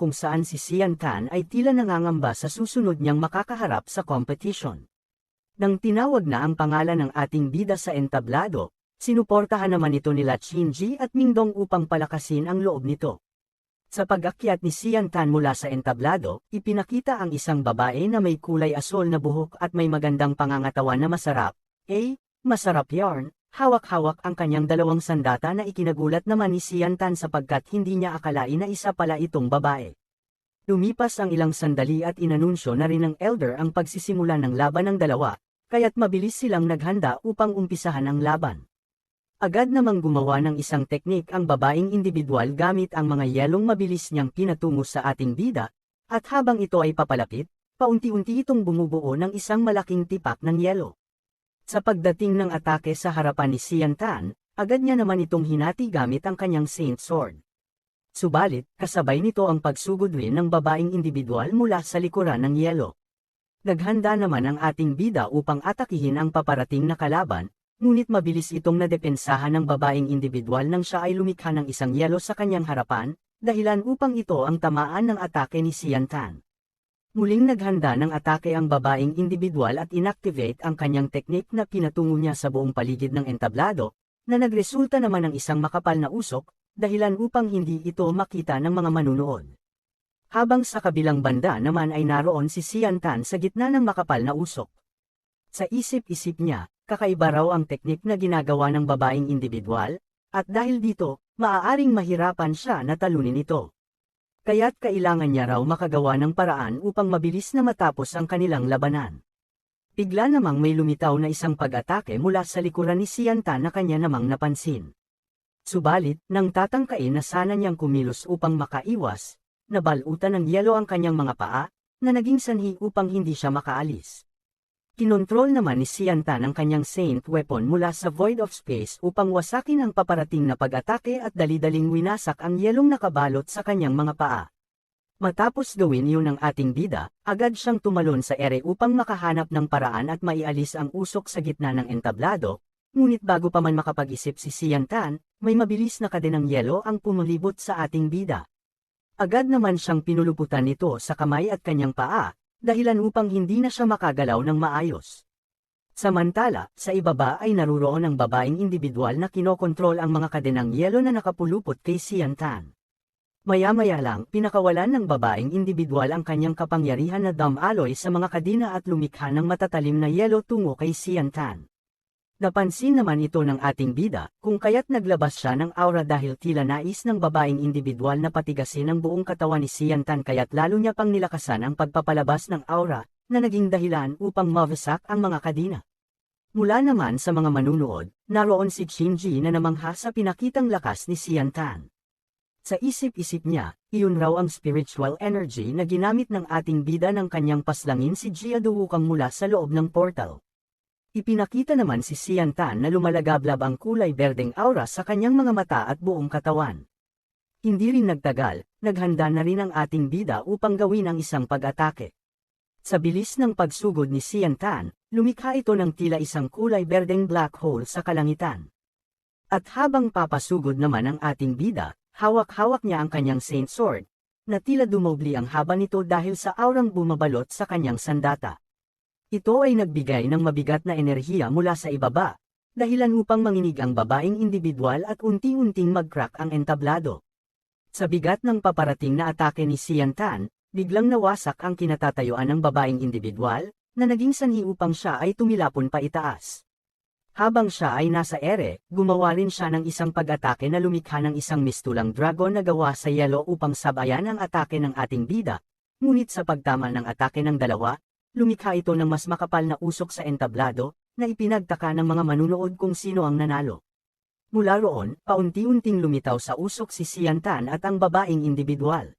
kung saan si Xian Tan ay tila nangangamba sa susunod niyang makakaharap sa competition. Nang tinawag na ang pangalan ng ating bida sa entablado, sinuportahan naman ito nila Qin Ji at Mingdong upang palakasin ang loob nito. Sa pag-akyat ni Xian Tan mula sa entablado, ipinakita ang isang babae na may kulay asol na buhok at may magandang pangangatawan na masarap. Masarap yarn, hawak-hawak ang kanyang dalawang sandata na ikinagulat naman ni Xian Tan sapagkat hindi niya akalain na isa pala itong babae. Lumipas ang ilang sandali at inanunsyo na rin ng elder ang pagsisimula ng laban ng dalawa, kaya't mabilis silang naghanda upang umpisahan ang laban. Agad namang gumawa ng isang teknik ang babaeng individual gamit ang mga yelong mabilis niyang pinatungo sa ating bida, at habang ito ay papalapit, paunti-unti itong bumubuo ng isang malaking tipak ng yelo. Sa pagdating ng atake sa harapan ni Xian Tan, agad niya naman itong hinati gamit ang kanyang Saint Sword. Subalit, kasabay nito ang pagsugod rin ng babaeng individual mula sa likuran ng yelo. Naghanda naman ang ating bida upang atakihin ang paparating na kalaban, ngunit mabilis itong nadepensahan ng babaeng individual nang siya ay lumikha ng isang yelo sa kanyang harapan, dahilan upang ito ang tamaan ng atake ni Xian Tan. Muling naghanda ng atake ang babaeng individual at inactivate ang kanyang teknik na pinatungo niya sa buong paligid ng entablado, na nagresulta naman ng isang makapal na usok, dahilan upang hindi ito makita ng mga manunood. Habang sa kabilang banda naman ay naroon si Xian Tan sa gitna ng makapal na usok. Sa isip-isip niya, kakaiba raw ang teknik na ginagawa ng babaeng individual, at dahil dito, maaaring mahirapan siya na talunin ito. Kaya't kailangan niya raw makagawa ng paraan upang mabilis na matapos ang kanilang labanan. Bigla namang may lumitaw na isang pag-atake mula sa likuran ni Xian Tan na kanya namang napansin. Subalit, nang tatangkain na sana niyang kumilos upang makaiwas, nabalutan ng yelo ang kanyang mga paa, na naging sanhi upang hindi siya makaalis. Kinontrol naman ni Xian Tan ang kanyang Saint Weapon mula sa Void of Space upang wasakin ang paparating na pag-atake at dali-daling winasak ang yelong nakabalot sa kanyang mga paa. Matapos gawin iyon ng ating bida, agad siyang tumalon sa ere upang makahanap ng paraan at maialis ang usok sa gitna ng entablado, ngunit bago pa man makapag-isip si Xian Tan, may mabilis na kadenang yelo ang pumulibot sa ating bida. Agad naman siyang pinuluputan nito sa kamay at kanyang paa, dahilan upang hindi na siya makagalaw ng maayos. Samantala, sa ibaba ay naruroon ang babaeng individual na kinokontrol ang mga kadenang yelo na nakapulupot kay Xian Tan. Maya-maya lang, pinakawalan ng babaeng individual ang kanyang kapangyarihan na damaloy sa mga kadena at lumikha ng matatalim na yelo tungo kay Xian Tan. Napansin naman ito ng ating bida, kung kaya't naglabas siya ng aura dahil tila nais ng babaeng individual na patigasin ang buong katawan ni Xian Tan kaya't lalo niya pang nilakasan ang pagpapalabas ng aura, na naging dahilan upang mawasak ang mga kadena. Mula naman sa mga manunood, naroon si Qin Ji na namangha sa pinakitang lakas ni Xian Tan. Sa isip-isip niya, iyon raw ang spiritual energy na ginamit ng ating bida ng kanyang paslangin si Jia Duwukang mula sa loob ng portal. Ipinakita naman si Xian Tan na lumalagablab ang kulay berdeng aura sa kanyang mga mata at buong katawan. Hindi rin nagtagal, naghanda na rin ang ating bida upang gawin ang isang pag-atake. Sa bilis ng pagsugod ni Xian Tan, lumikha ito ng tila isang kulay berdeng black hole sa kalangitan. At habang papasugod naman ang ating bida, hawak-hawak niya ang kanyang Saint Sword, na tila dumobli ang haba nito dahil sa aurang bumabalot sa kanyang sandata. Ito ay nagbigay ng mabigat na enerhiya mula sa ibaba, dahilan upang manginig ang babaeng individual at unti-unting mag-crack ang entablado. Sa bigat ng paparating na atake ni Xian Tan, biglang nawasak ang kinatatayuan ng babaeng individual, na naging sanhi upang siya ay tumilapon pa itaas. Habang siya ay nasa ere, gumawa rin siya ng isang pag-atake na lumikha ng isang mistulang dragon na gawa sa yelo upang sabayan ang atake ng ating bida, ngunit sa pagtama ng atake ng dalawa, lumikha ito ng mas makapal na usok sa entablado, na ipinagtaka ng mga manunood kung sino ang nanalo. Mula roon, paunti-unting lumitaw sa usok si Xian Tan at ang babaeng individual.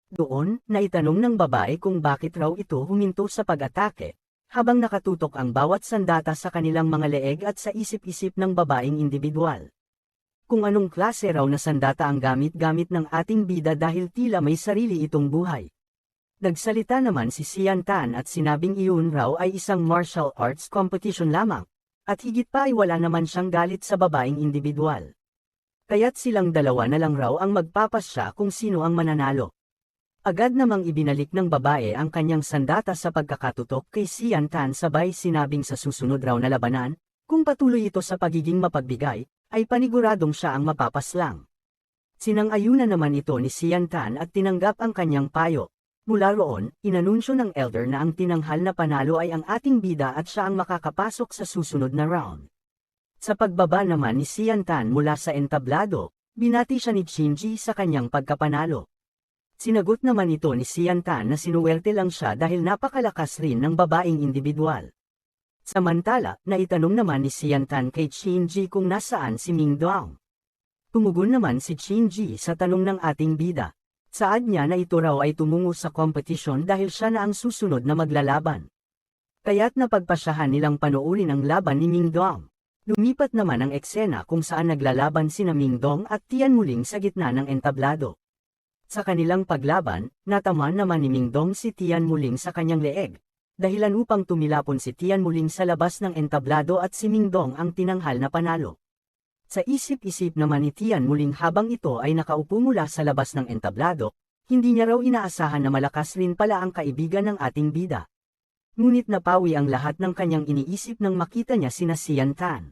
Doon, naitanong ng babae kung bakit raw ito huminto sa pag-atake, habang nakatutok ang bawat sandata sa kanilang mga leeg at sa isip-isip ng babaeng individual. Kung anong klase raw na sandata ang gamit-gamit ng ating bida dahil tila may sarili itong buhay. Nagsalita naman si Xian Tan at sinabing iyon raw ay isang martial arts competition lamang, at higit pa ay wala naman siyang galit sa babaeng individual. Kaya't silang dalawa na lang raw ang magpapasya kung sino ang mananalo. Agad namang ibinalik ng babae ang kanyang sandata sa pagkakatutok kay Sian Tan sabay sinabing sa susunod raw na labanan, kung patuloy ito sa pagiging mapagbigay, ay paniguradong siya ang mapapaslang. Sinang-ayunan naman ito ni Sian Tan at tinanggap ang kanyang payo. Mula roon, inanunsyo ng elder na ang tinanghal na panalo ay ang ating bida at siya ang makakapasok sa susunod na round. Sa pagbaba naman ni Sian Tan mula sa entablado, binati siya ni Shinji sa kanyang pagkapanalo. Sinagot naman ito ni Sian Tan na sinuwerte lang siya dahil napakalakas rin ng babaeng individual. Samantala, naitanong naman ni Sian Tan kay Shinji kung nasaan si Ming Dong. Tumugon naman si Shinji sa tanong ng ating bida. Saad niya na ito raw ay tumungo sa kompetisyon dahil siya na ang susunod na maglalaban. Kaya't napagpasyahan nilang panoorin ang laban ni Ming Dong. Lumipat naman ang eksena kung saan naglalaban sina Ming Dong at Tian Muling sa gitna ng entablado. Sa kanilang paglaban, natamaan naman ni Ming Dong si Tian Muling sa kanyang leeg, dahilan upang tumilapon si Tian Muling sa labas ng entablado at si Ming Dong ang tinanghal na panalo. Sa isip-isip naman ni Tian Muling habang ito ay nakaupo mula sa labas ng entablado, hindi niya raw inaasahan na malakas rin pala ang kaibigan ng ating bida. Ngunit napawi ang lahat ng kanyang iniisip nang makita niya sina Sian Tan.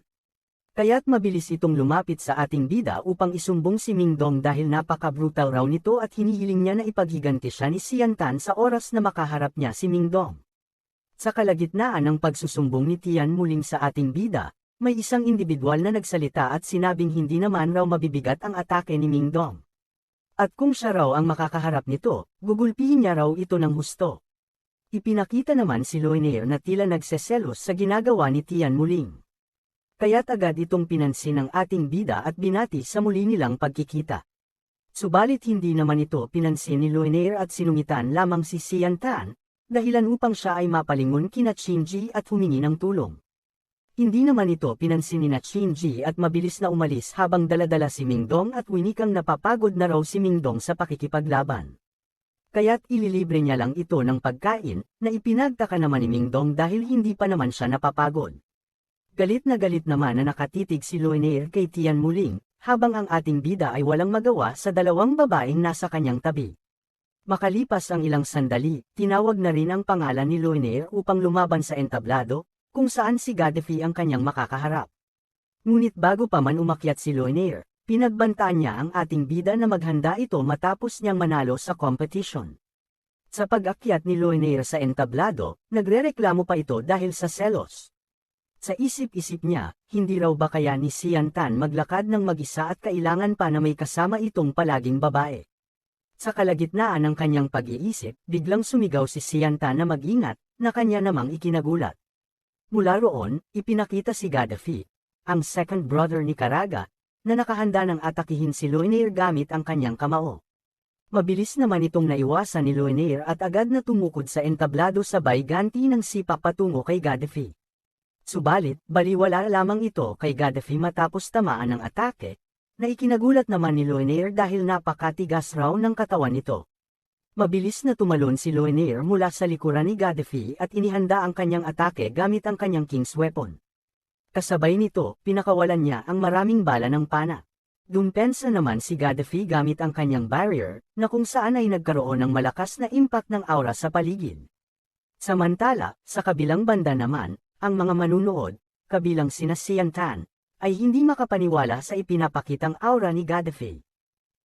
Kaya't mabilis itong lumapit sa ating bida upang isumbong si Ming Dong dahil napaka-brutal raw nito at hinihiling niya na ipaghiganti siya ni Sian Tan sa oras na makaharap niya si Ming Dong. Sa kalagitnaan ng pagsusumbong ni Tian Muling sa ating bida, may isang individual na nagsalita at sinabing hindi naman raw mabibigat ang atake ni Ming Dong. At kung siya raw ang makakaharap nito, gugulpihin niya raw ito ng husto. Ipinakita naman si Loinair na tila nagseselos sa ginagawa ni Tian Muling. Kaya't agad itong pinansin ng ating bida at binati sa muli nilang pagkikita. Subalit hindi naman ito pinansin ni Loinair at sinungitan lamang si Sian Tan, dahilan upang siya ay mapalingon kina Shinji at humingi ng tulong. Hindi naman ito pinansin ni Shinji at mabilis na umalis habang daladala si Ming Dong at winikang napapagod na raw si Ming Dong sa pakikipaglaban. Kaya't ililibre niya lang ito ng pagkain, na ipinagtaka naman ni Ming Dong dahil hindi pa naman siya napapagod. Galit na galit naman na nakatitig si Loinair kay Tian Muling, habang ang ating bida ay walang magawa sa dalawang babaeng nasa kanyang tabi. Makalipas ang ilang sandali, tinawag na rin ang pangalan ni Loinair upang lumaban sa entablado, kung saan si Gaddafi ang kanyang makakaharap. Ngunit bago pa man umakyat si Loinair, pinagbantaan niya ang ating bida na maghanda ito matapos niyang manalo sa competition. Sa pag-akyat ni Loinair sa entablado, nagrereklamo pa ito dahil sa selos. Sa isip-isip niya, hindi raw ba kaya ni Sian Tan maglakad ng mag-isa at kailangan pa na may kasama itong palaging babae. Sa kalagitnaan ng kanyang pag-iisip, biglang sumigaw si Sian Tan na mag-ingat, na kanya namang ikinagulat. Mula roon, ipinakita si Gaddafi, ang second brother ni Caraga, na nakahanda ng atakihin si Loinair gamit ang kanyang kamao. Mabilis naman itong naiwasan ni Loinair at agad na tumukod sa entablado sabay ganti ng sipa patungo kay Gaddafi. Subalit, baliwala lamang ito kay Gaddafi matapos tamaan ng atake, na ikinagulat naman ni Loinair dahil napakatigas raw ng katawan nito. Mabilis na tumalon si Loinair mula sa likuran ni Gaddafi at inihanda ang kanyang atake gamit ang kanyang King's Weapon. Kasabay nito, pinakawalan niya ang maraming bala ng pana. Dumpensa naman si Gaddafi gamit ang kanyang barrier, na kung saan ay nagkaroon ng malakas na impact ng aura sa paligid. Samantala, sa kabilang banda naman, ang mga manunood, kabilang sina Sian Tan, ay hindi makapaniwala sa ipinapakitang aura ni Gaddafi.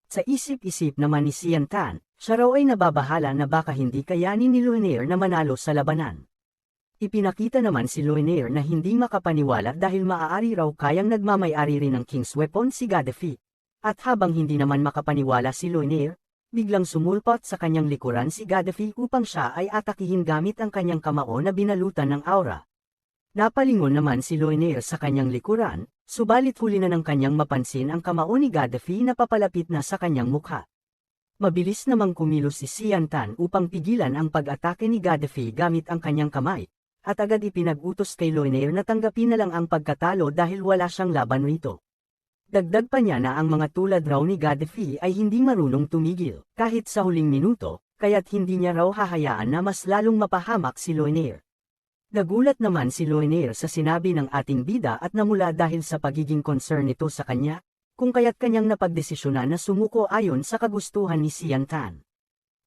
Sa isip-isip naman ni Sian Tan, siya raw ay nababahala na baka hindi kayanin ni Loinair na manalo sa labanan. Ipinakita naman si Loinair na hindi makapaniwala dahil maaari raw kayang nagmamay-ari rin ng King's Weapon si Gaddafi. At habang hindi naman makapaniwala si Loinair, biglang sumulpot sa kanyang likuran si Gaddafi upang siya ay atakihin gamit ang kanyang kamao na binalutan ng aura. Napalingon naman si Loinair sa kanyang likuran, subalit huli na ng kanyang mapansin ang kamao ni Gaddafi na papalapit na sa kanyang mukha. Mabilis namang kumilos si Sian Tan upang pigilan ang pag-atake ni Gaddafi gamit ang kanyang kamay, at agad ipinag-utos kay Loinair na tanggapin na lang ang pagkatalo dahil wala siyang laban rito. Dagdag pa niya na ang mga tulad raw ni Gaddafi ay hindi marunong tumigil, kahit sa huling minuto, kaya't hindi niya raw hahayaan na mas lalong mapahamak si Loinair. Nagulat naman si Loinair sa sinabi ng ating bida at namula dahil sa pagiging concern nito sa kanya, kung kaya't kanyang napagdesisyonan na sumuko ayon sa kagustuhan ni Sian Tan.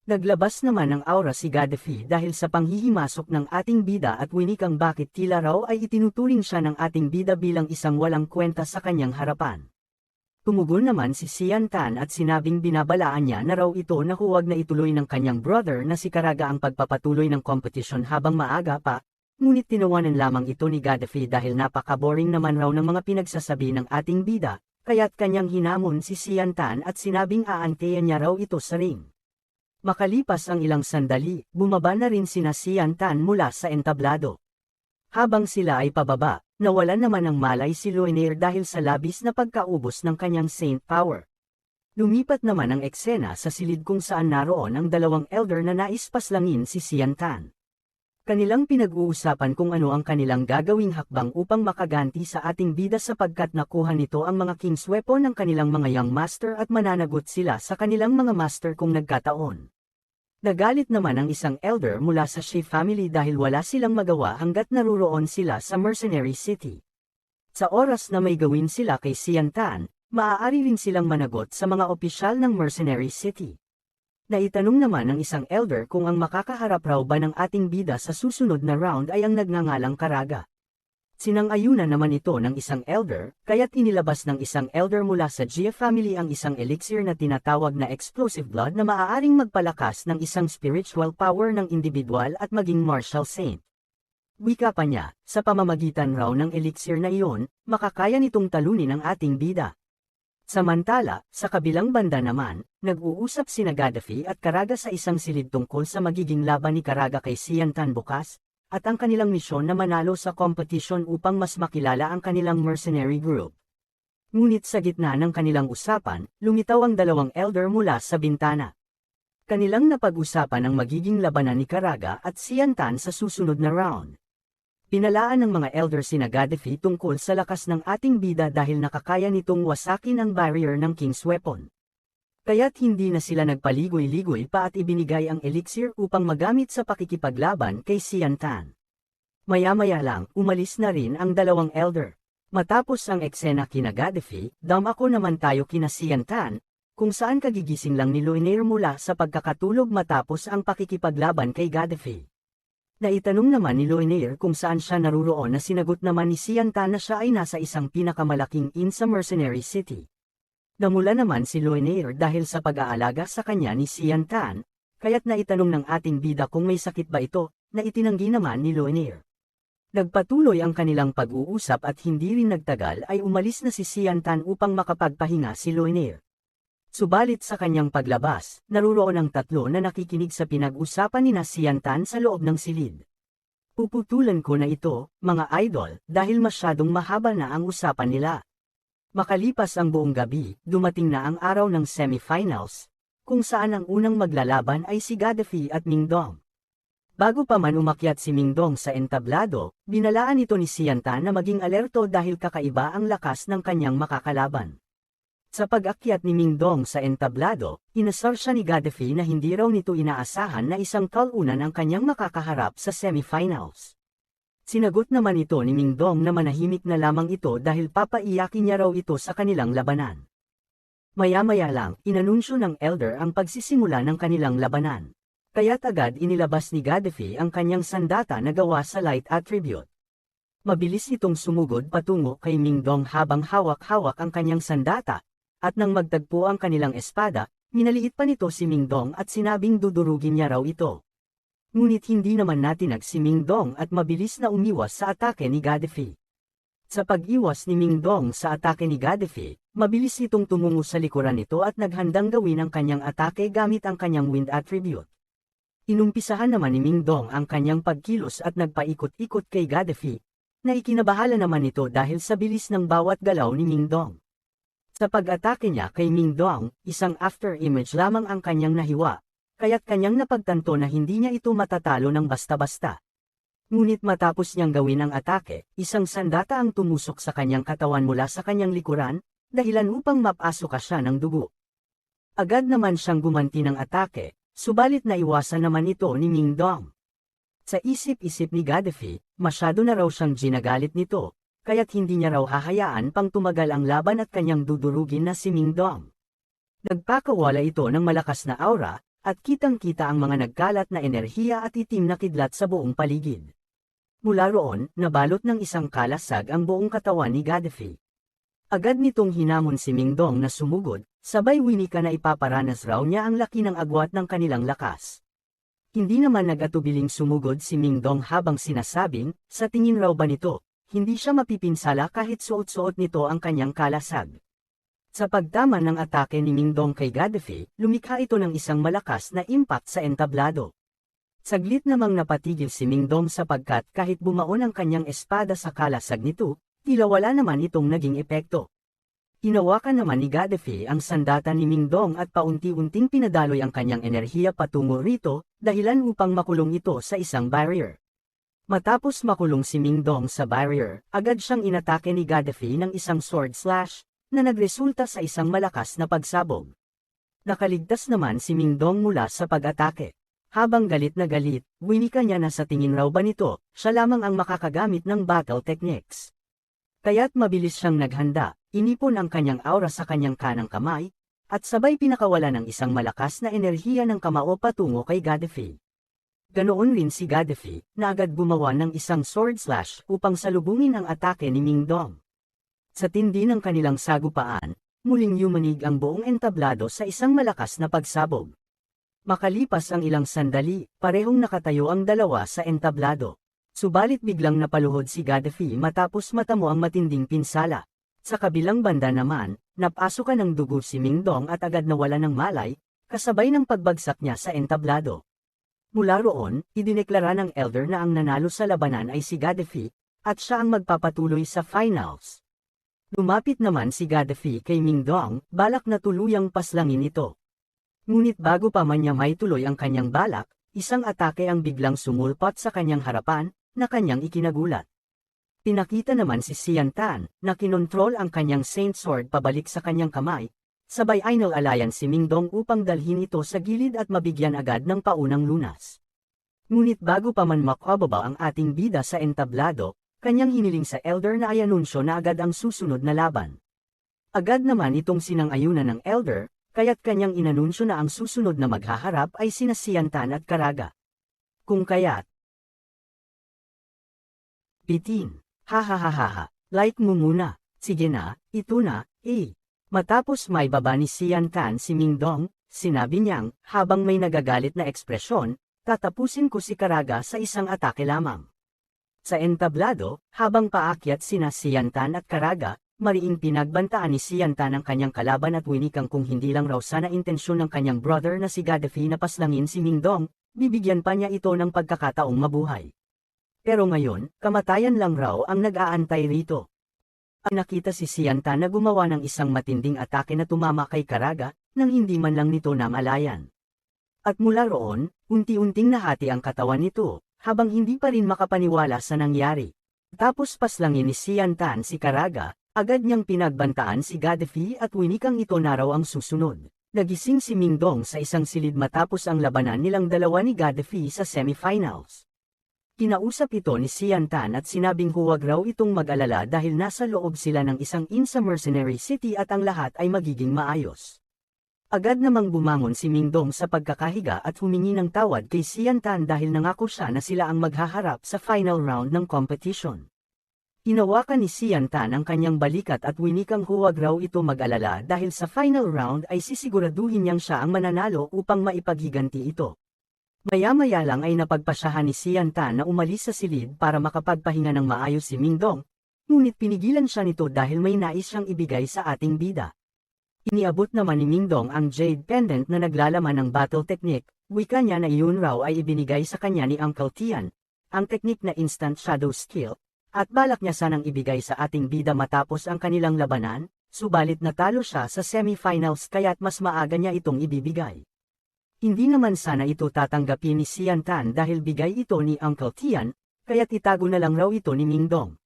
Naglabas naman ng aura si Gaddafi dahil sa panghihimasok ng ating bida at winikang bakit tila raw ay itinuturing siya ng ating bida bilang isang walang kwenta sa kanyang harapan. Tumugon naman si Sian Tan at sinabing binabalaan niya na raw ito na huwag na ituloy ng kanyang brother na si Caraga ang pagpapatuloy ng kompetisyon habang maaga pa, ngunit tinawanan lamang ito ni Gaddafi dahil napaka-boring naman raw ng mga pinagsasabi ng ating bida, kaya't kanyang hinamon si Sian Tan at sinabing aantayan niya raw ito sa ring. Makalipas ang ilang sandali, bumaba na rin sina Sian Tan mula sa entablado. Habang sila ay pababa, nawalan naman ng malay si Luinaire dahil sa labis na pagkaubos ng kanyang Saint Power. Lumipat naman ang eksena sa silid kung saan naroon ang dalawang elder na nais paslangin si Sian Tan. Kanilang pinag-uusapan kung ano ang kanilang gagawing hakbang upang makaganti sa ating bida sapagkat nakuha nito ang mga King's Weapon ng kanilang mga Young Master at mananagot sila sa kanilang mga Master kung nagkataon. Nagalit naman ang isang elder mula sa Shea family dahil wala silang magawa hanggat naruroon sila sa Mercenary City. Sa oras na may gawin sila kay Sian Tan, maaari rin silang managot sa mga opisyal ng Mercenary City. Naitanong naman ng isang elder kung ang makakaharap raw ba ng ating bida sa susunod na round ay ang nagngangalang Caraga. Sinang-ayunan naman ito ng isang elder, kaya't inilabas ng isang elder mula sa Gia family ang isang elixir na tinatawag na Explosive Blood na maaaring magpalakas ng isang spiritual power ng individual at maging martial saint. Wika pa niya, sa pamamagitan raw ng elixir na iyon, makakaya nitong talunin ang ating bida. Samantala, sa kabilang banda naman, nag-uusap sina Gaddafi at Caraga sa isang silid tungkol sa magiging laban ni Caraga kay Sian Tan bukas, at ang kanilang misyon na manalo sa competition upang mas makilala ang kanilang mercenary group. Ngunit sa gitna ng kanilang usapan, lumitaw ang dalawang elder mula sa bintana. Kanilang napag-usapan ang magiging labanan ni Caraga at Sian Tan sa susunod na round. Pinalaan ng mga elder sina Gaddafi tungkol sa lakas ng ating bida dahil nakakaya nitong wasakin ang barrier ng King's Weapon. Kaya't hindi na sila nagpaligoy-ligoy pa at ibinigay ang elixir upang magamit sa pakikipaglaban kay Sian Tan. Maya-maya lang, umalis na rin ang dalawang elder. Matapos ang eksena kina Gaddafi, dumako naman tayo kina Sian Tan, kung saan kagigising lang ni Luinaire mula sa pagkakatulog matapos ang pakikipaglaban kay Gaddafi. Naitanong naman ni Luinaire kung saan siya naruroon na sinagot naman ni Sian Tan na siya ay nasa isang pinakamalaking inn sa Mercenary City. Namula naman si Luinaire dahil sa pag-aalaga sa kanya ni Sian Tan, kaya't naitanong ng ating bida kung may sakit ba ito, na itinanggi naman ni Luinaire. Nagpatuloy ang kanilang pag-uusap at hindi rin nagtagal ay umalis na si Sian Tan upang makapagpahinga si Luinaire. Subalit sa kanyang paglabas, naruroon ang tatlo na nakikinig sa pinag-usapan ni Sian Tan sa loob ng silid. Puputulan ko na ito, mga idol, dahil masyadong mahaba na ang usapan nila. Makalipas ang buong gabi, dumating na ang araw ng semifinals, kung saan ang unang maglalaban ay si Gaddafi at Ming Dong. Bago pa man umakyat si Ming Dong sa entablado, binalaan ito ni Sian Tan na maging alerto dahil kakaiba ang lakas ng kanyang makakalaban. Sa pag-akyat ni Ming Dong sa entablado, inasar siya ni Gaddafi na hindi raw nito inaasahan na isang talunan ang kanyang makakaharap sa semifinals. Sinagot naman ito ni Ming Dong na manahimik na lamang ito dahil papaiyakin niya raw ito sa kanilang labanan. Maya-maya lang, inanunsyo ng elder ang pagsisimula ng kanilang labanan. Kaya't agad inilabas ni Gaddafi ang kanyang sandata na gawa sa light attribute. Mabilis itong sumugod patungo kay Ming Dong habang hawak-hawak ang kanyang sandata. At nang magtagpo ang kanilang espada, minaliit pa nito si Ming Dong at sinabing dudurugin niya raw ito. Ngunit hindi naman natinag si Ming Dong at mabilis na umiwas sa atake ni Gaddafi. Sa pag-iwas ni Ming Dong sa atake ni Gaddafi, mabilis itong tumungo sa likuran nito at naghandang gawin ang kanyang atake gamit ang kanyang wind attribute. Inumpisahan naman ni Ming Dong ang kanyang pagkilos at nagpaikot-ikot kay Gaddafi, na ikinabahala naman ito dahil sa bilis ng bawat galaw ni Ming Dong. Sa pag-atake niya kay Ming Dong, isang after-image lamang ang kanyang nahiwa, kaya't kanyang napagtanto na hindi niya ito matatalo ng basta-basta. Ngunit matapos niyang gawin ang atake, isang sandata ang tumusok sa kanyang katawan mula sa kanyang likuran, dahilan upang mapasok siya ng dugo. Agad naman siyang gumanti ng atake, subalit naiwasan naman ito ni Ming Dong. Sa isip-isip ni Gaddafi, masyado na raw siyang ginagalit nito, kaya't hindi niya raw hahayaan pang tumagal ang laban at kanyang dudurugin na si Ming Dong. Nagpakawala ito ng malakas na aura, at kitang-kita ang mga nagkalat na enerhiya at itim na kidlat sa buong paligid. Mula roon, nabalot ng isang kalasag ang buong katawan ni Gaddafi. Agad nitong hinamon si Mingdong na sumugod, sabay winika na ipaparanas raw niya ang laki ng agwat ng kanilang lakas. Hindi naman nag-atubiling sumugod si Mingdong habang sinasabing, sa tingin raw ba nito, hindi siya mapipinsala kahit suot-suot nito ang kanyang kalasag. Sa pagtama ng atake ni Mingdong kay Gaddafi, lumikha ito ng isang malakas na impact sa entablado. Saglit namang napatigil si Mingdong sapagkat kahit bumaon ang kanyang espada sa kalasag nito, tila wala naman itong naging epekto. Hinawakan naman ni Gaddafi ang sandata ni Mingdong at paunti-unting pinadaloy ang kanyang enerhiya patungo rito, dahilan upang makulong ito sa isang barrier. Matapos makulong si Mingdong sa barrier, agad siyang inatake ni Gaddafi ng isang sword slash, na nagresulta sa isang malakas na pagsabog. Nakaligtas naman si Mingdong mula sa pag-atake. Habang galit na galit, winika niya na sa tingin raw ba nito, siya lamang ang makakagamit ng battle techniques. Kaya't mabilis siyang naghanda, inipon ang kanyang aura sa kanyang kanang kamay, at sabay pinakawala ng isang malakas na enerhiya ng kamao patungo kay Gaddafi. Ganoon rin si Gaddafi, na agad gumawa ng isang sword slash upang salubungin ang atake ni Mingdong. Sa tindi ng kanilang sagupaan, muling yumanig ang buong entablado sa isang malakas na pagsabog. Makalipas ang ilang sandali, parehong nakatayo ang dalawa sa entablado. Subalit biglang napaluhod si Gaddafi matapos matamo ang matinding pinsala. Sa kabilang banda naman, napasukan ng dugo si Mingdong at agad nawala ng malay, kasabay ng pagbagsak niya sa entablado. Mula roon, idineklara ng elder na ang nanalo sa labanan ay si Gaddafi, at siya ang magpapatuloy sa finals. Lumapit naman si Gaddafi kay Mingdong, balak na tuluyang paslangin ito. Ngunit bago pa man niya maituloy ang kanyang balak, isang atake ang biglang sumulpot sa kanyang harapan, na kanyang ikinagulat. Pinakita naman si Xian Tan, na kinontrol ang kanyang Saint Sword pabalik sa kanyang kamay, sabay ay nag-alayan si Mingdong upang dalhin ito sa gilid at mabigyan agad ng paunang lunas. Ngunit bago pa man makababa ang ating bida sa entablado, kanyang hiniling sa elder na ay anunsyo na agad ang susunod na laban. Agad naman itong sinang-ayunan ng elder, kaya't kanyang inanunsyo na ang susunod na maghaharap ay sina Xian Tan at Caraga. Kung kaya't, bitin, hahaha, like mo muna, sige na, ito na, eh. Matapos may baba ni Xian Tan si Mingdong, sinabi niyang, habang may nagagalit na ekspresyon, tatapusin ko si Caraga sa isang atake lamang. Sa entablado, habang paakyat sina Xian Tan at Caraga, mariing pinagbantaan ni Xian Tan ang kanyang kalaban at winikang kung hindi lang raw sana intensyon ng kanyang brother na si Gaddafi na paslangin si Mingdong, bibigyan pa niya ito ng pagkakataong mabuhay. Pero ngayon, kamatayan lang raw ang nag-aantay rito. Ang nakita si Xian Tan na gumawa ng isang matinding atake na tumama kay Caraga, nang hindi man lang nito namalayan. At mula roon, unti-unting nahati ang katawan nito, habang hindi pa rin makapaniwala sa nangyari. Tapos paslangin ni Xian Tan si Caraga, agad niyang pinagbantaan si Gaddafi at winikang ito na raw ang susunod. Nagising si Mingdong sa isang silid matapos ang labanan nilang dalawa ni Gaddafi sa semifinals. Kinausap ito ni Xian Tan at sinabing huwag raw itong mag-alala dahil nasa loob sila ng isang inn sa mercenary city at ang lahat ay magiging maayos. Agad namang bumangon si Mingdong sa pagkakahiga at humingi ng tawad kay Xian Tan dahil nangako siya na sila ang maghaharap sa final round ng competition. Hinawakan ni Xian Tan ang kanyang balikat at winikang huwag raw ito mag-alala dahil sa final round ay sisiguraduhin niyang siya ang mananalo upang maipaghiganti ito. Maya-maya lang ay napagpasyahan ni Xian Tan na umalis sa silid para makapagpahinga ng maayos si Mingdong, ngunit pinigilan siya nito dahil may nais siyang ibigay sa ating bida. Iniabot naman ni Mingdong ang Jade Pendant na naglalaman ng battle technique, wika niya na iyon raw ay ibinigay sa kanya ni Uncle Tian, ang technique na instant shadow skill, at balak niya sanang ibigay sa ating bida matapos ang kanilang labanan, subalit natalo siya sa semifinals kaya't mas maaga niya itong ibibigay. Hindi naman sana ito tatanggapin ni Xian Tan dahil bigay ito ni Uncle Tian, kaya't itago na lang raw ito ni Mingdong.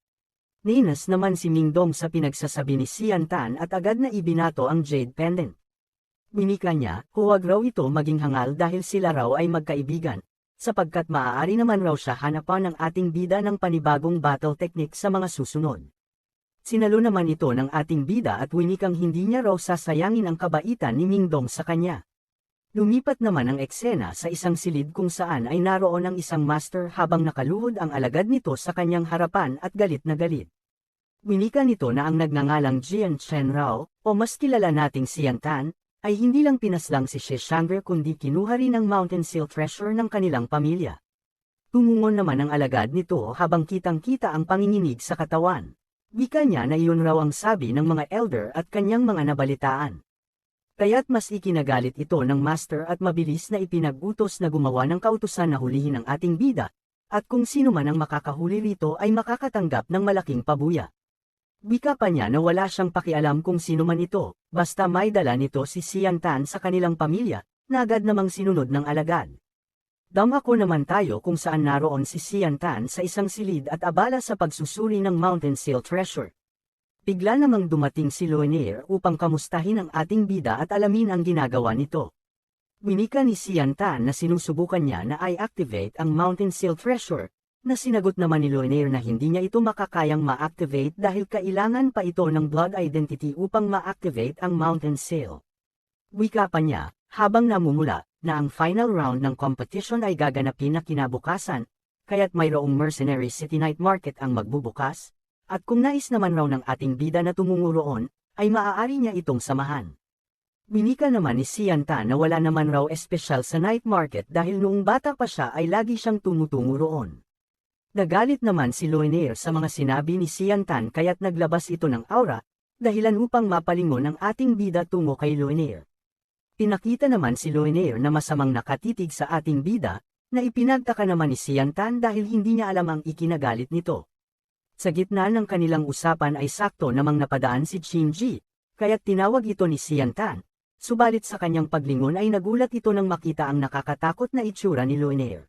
Ninas naman si Mingdong sa pinagsasabi ni Xian Tan at agad na ibinato ang Jade Pendant. Winika niya, huwag raw ito maging hangal dahil sila raw ay magkaibigan, sapagkat maaari naman raw siya hanapan ng ating bida ng panibagong battle technique sa mga susunod. Sinalo naman ito ng ating bida at winikang hindi niya raw sasayangin ang kabaitan ni Mingdong sa kanya. Lumipat naman ang eksena sa isang silid kung saan ay naroon ang isang master habang nakaluhod ang alagad nito sa kanyang harapan at galit na galit. Winika nito na ang nagngangalang Jian Chenrao, o mas kilala nating Xian Tan, ay hindi lang pinaslang si Shi Shangre kundi kinuha rin ang Mountain Seal treasure ng kanilang pamilya. Tumungon naman ang alagad nito habang kitang-kita ang panginginig sa katawan. Wika niya na iyon raw ang sabi ng mga elder at kanyang mga nabalitaan. Kaya't mas ikinagalit ito ng master at mabilis na ipinag-utos na gumawa ng kautusan na hulihin ang ating bida, at kung sino man ang makakahuli rito ay makakatanggap ng malaking pabuya. Wika pa niya na wala siyang pakialam kung sino man ito, basta may dala nito si Xian Tan sa kanilang pamilya, na agad namang sinunod ng alagad. Damako naman tayo kung saan naroon si Xian Tan sa isang silid at abala sa pagsusuri ng Mountain Seal treasure. Bigla namang dumating si Loenair upang kamustahin ang ating bida at alamin ang ginagawa nito. Winika ni Xian Tan na sinusubukan niya na i-activate ang Mountain Seal treasure, na sinagot naman ni Loenair na hindi niya ito makakayang ma-activate dahil kailangan pa ito ng blood identity upang ma-activate ang Mountain Seal. Wika pa niya, habang namumula, na ang final round ng competition ay gaganapin na kinabukasan, kaya't mayroong Mercenary City Night Market ang magbubukas. At kung nais naman raw ng ating bida na tumungo roon, ay maaari niya itong samahan. Winika naman ni Xian Tan na wala naman raw espesyal sa night market dahil noong bata pa siya ay lagi siyang tumutungo roon. Nagalit naman si Loenair sa mga sinabi ni Xian Tan kaya't naglabas ito ng aura, dahilan upang mapalingon ang ating bida tungo kay Loenair. Pinakita naman si Loenair na masamang nakatitig sa ating bida, na ipinagtaka naman ni Xian Tan dahil hindi niya alam ang ikinagalit nito. Sa gitna ng kanilang usapan ay sakto namang napadaan si Qin-ji, kaya't tinawag ito ni Xian Tan, subalit sa kanyang paglingon ay nagulat ito nang makita ang nakakatakot na itsura ni Loenair.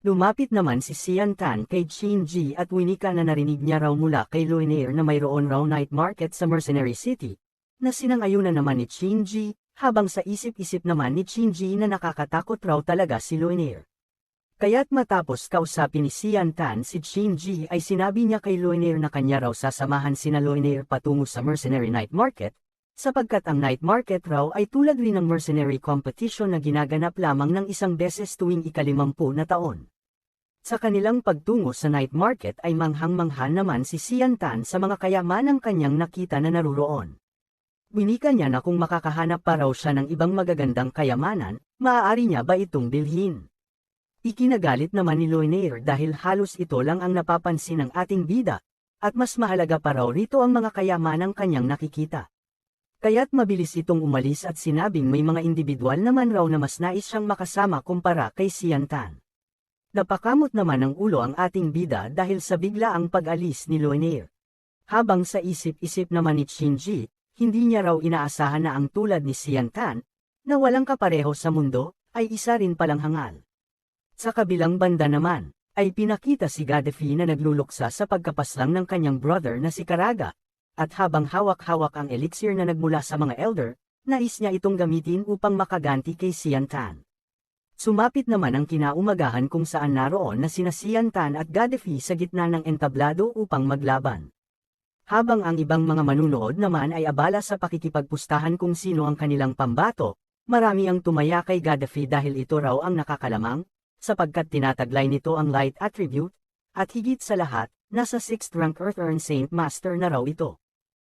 Lumapit naman si Xian Tan kay Qin-ji at winika na narinig niya raw mula kay Loenair na mayroon raw night market sa Mercenary City, na sinang-ayunan naman ni Qin-ji, habang sa isip-isip naman ni Qin-ji na nakakatakot raw talaga si Loenair. Kaya't matapos kausapin ni Xian Tan si Qin-ji ay sinabi niya kay Loenair na kanya raw sasamahan sina Loenair patungo sa Mercenary Night Market, sapagkat ang night market raw ay tulad rin ng mercenary competition na ginaganap lamang ng isang beses tuwing ika-50 na taon. Sa kanilang pagtungo sa night market ay manghang-mangha naman si Xian Tan sa mga kayamanang kanyang nakita na naruroon. Winika niya na kung makakahanap pa raw siya ng ibang magagandang kayamanan, maaari niya ba itong bilhin? Ikinagalit naman ni Loenair dahil halos ito lang ang napapansin ng ating bida, at mas mahalaga pa raw rito ang mga kayamanang kanyang nakikita. Kaya't mabilis itong umalis at sinabing may mga individual naman raw na mas nais siyang makasama kumpara kay Xian Tan. Napakamot naman ng ulo ang ating bida dahil sa biglaang pag-alis ni Loenair. Habang sa isip-isip naman ni Qin-ji, hindi niya raw inaasahan na ang tulad ni Xian Tan, na walang kapareho sa mundo, ay isa rin palang hangal. Sa kabilang banda naman, ay pinakita si Gaddafi na nagluluksa sa pagkapaslang ng kanyang brother na si Karaga, at habang hawak-hawak ang elixir na nagmula sa mga elder, nais niya itong gamitin upang makaganti kay Xian Tan. Sumapit naman ang kinaumagahan kung saan naroon na sina Xian Tan at Gaddafi sa gitna ng entablado upang maglaban. Habang ang ibang mga manunood naman ay abala sa pakikipagpustahan kung sino ang kanilang pambato, marami ang tumaya kay Gaddafi dahil ito raw ang nakakalamang, sapagkat tinataglay nito ang light attribute, at higit sa lahat, nasa 6th rank Earth-Earn Saint Master na raw ito.